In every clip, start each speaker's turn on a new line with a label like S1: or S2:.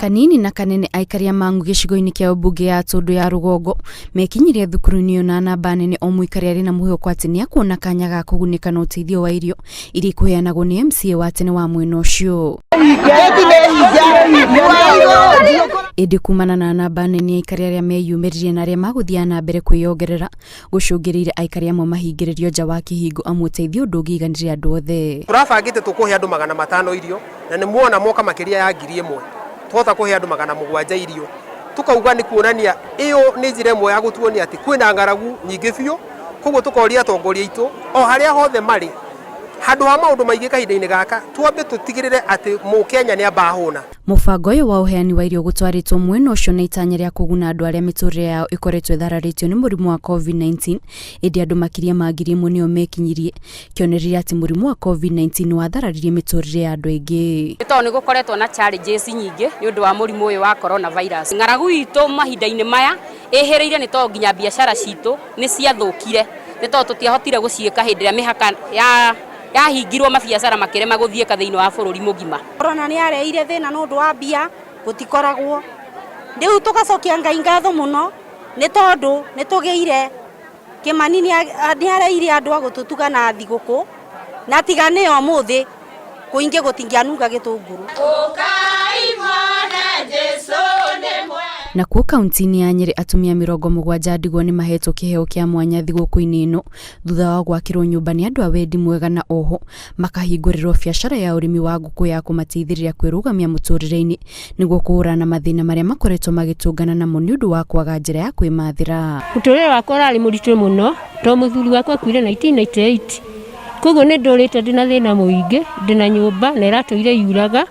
S1: Kanini na kanene aikari a Mang'u gĩcigo-inĩ kĩa ũmbunge ya Tũndũ ya Rũgongo mekinyirie thukuru-inĩ na namba nene o mũikari arĩ na mwĩhoko atĩ nĩ akuona kanya ga kũgunĩka na ũteithio wa irio iria ikũheanagwo nĩ MCA wa tene wa mwena ũcio. Ĩndĩ kumana na namba nene aikari arĩa meyumĩririe na arĩa magũthiĩ na mbere kwĩyongerera gũcũngĩrĩire aikari amwe mahingĩrĩrio nja wa kĩhingo amwe ũteithio ndũngĩiganĩria andũ othe.
S2: Turabangĩte tũkũhe andũ 500 irio na nĩ muona moka makĩria ya 1000 twota kũhe andũ 700 irio tukauga nĩ kuonania ĩyo nĩ njĩra ĩmwe ya gũtuonia atĩ kwĩna ngaragu nyingĩ biũ koguo tukoria atongoria aitũ o harĩa hothe marĩ handũ ha maũndũ maingĩ kahinda-inĩ gaka twambe tũtigĩrĩre atĩ Mũkenya nĩ ambahũna.
S1: Mũbango ũyũ wa ũheani wa irio gũtwarĩtwo mwena ũcio na itanya rĩa kũguna andũ arĩa mĩtũrĩre yao ĩkoretwo ĩthararĩtio nĩ mũrimũ wa COVID-19 ĩndĩ andũ makĩria ma 1000 nĩo mekinyirie kĩonereria atĩ mũrimũ wa COVID-19 wathararirie mĩtũrĩre ya andũ aingĩ.
S3: Nĩ gũkoretwo na challenges nyingĩ nĩ ũndũ wa mũrimũ ũyũ wa coronavirus. Ng'aragu itũ mahinda-inĩ maya ĩhĩrĩire nĩ tondũ nginya biacara citũ nĩ ciathũkire nĩ tondũ tũtiahotire gũciĩka hĩndĩ ĩrĩa mĩhaka yahingirwo mabiacara makĩrema gũthiĩka thĩinĩ wa bũrũri mũgima.
S4: Corona nĩ yareire thĩna nĩ ũndũ wa mbia gũtikoragwo. Rĩu tũgacokia Ngai ngatho mũno nĩ tondũ nĩ tũgĩire Kĩmani nĩ areire andũ a gũtũtuga na thigũkũ na tigane ũmũthĩ kũingĩ gũtingĩanunga gĩtũngũrũ.
S1: Nakuo kaunti-inĩ ya Nyeri atumia 70 ndigwo nĩ mahetwo kĩheo kĩa mwanya thigũkũ-inĩ ĩno thutha wa gwakĩrwo nyũmba nĩ andũ a wendi mwega na oho makahingũrĩrwo biacara ya ũrĩmi wa ngũkũ ya kũmateithĩrĩria kwĩrũgamia mũtũrĩre-inĩ nĩguo kũhũrana na mathĩna marĩa makoretwo magĩtũngana namo nĩ ũndũ wa kwaga njĩra ya kwĩmathĩra.
S5: Mũtũrĩre wakwa ũrarĩ mũritũ mũno tondũ mũthuri wakwa akuire 1998 koguo nĩ ndũrĩte ndĩna thĩna mũingĩ ndĩna nyũmba na ĩratũire yuraga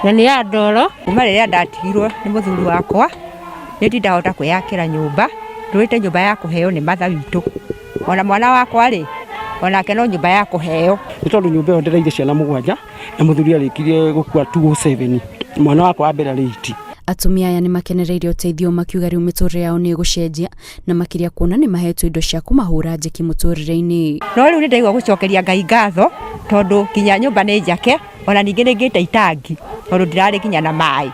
S5: na nĩ ya ndoro.
S6: Kuma rĩrĩa ndatigirwo nĩ mũthuri wakwa nĩ ndahota kwĩyakĩra nyũmba ndũrĩte nyũmba ya kũheo nĩ matha witũ ona mwana wakwa rĩ onake no nyũmba ya kũheo
S7: nĩ tondũ nyũmba ĩyo ndĩraire ciana 7 na mũthuri arĩkirie gũkua 207 mwana wakwa wa mbere arĩ 8.
S1: Atumia aya nĩ makenereire ũteithio makiuga rĩu mĩtũrĩre yao nĩ gũcenjia na makĩria kuona nĩ mahetwo indo cia kũmahũra njeki mũtũrĩre-inĩ.
S6: No rĩu nĩ ndaigua gũcokeria Ngai ngatho tondũ kinya nyũmba nĩ njake ona ningĩ nĩ ngĩte itangi tondũ ndirarĩ kinya na maĩ.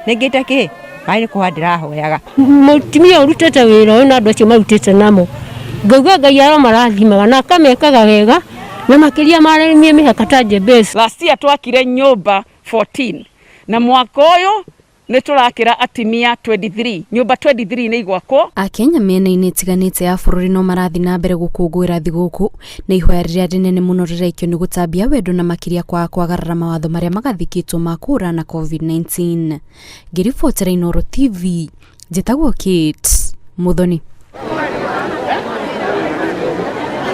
S6: Nĩ ngĩte kĩ maĩ nĩ kũha ndĩrahoyaga.
S5: Mũtumia ũrutĩte wĩra ũyũ na andũ acio marutĩte namo ngauga Ngai aromarathimaga na akamekaga wega na makĩria marĩmie mĩhaka ta njembeci.
S8: Last year twakire nyũmba 14 na mwaka ũyũ nĩ tũrakĩra atimia 23 nyũmba 23 nĩ igwakwo.
S1: Akenya mĩena-inĩ ĩtiganĩte ya bũrũri no marathiĩ na mbere gũkũngũĩra thigũkũ na ihoya rĩrĩa rĩnene mũno rĩraikio nĩ gũtambia wendo na makĩria kwagarara mawatho marĩa magathikĩtwo ma kũhũrana na COVID-19. Ngĩribotera Inooro TV njĩtagwo Kate Muthoni.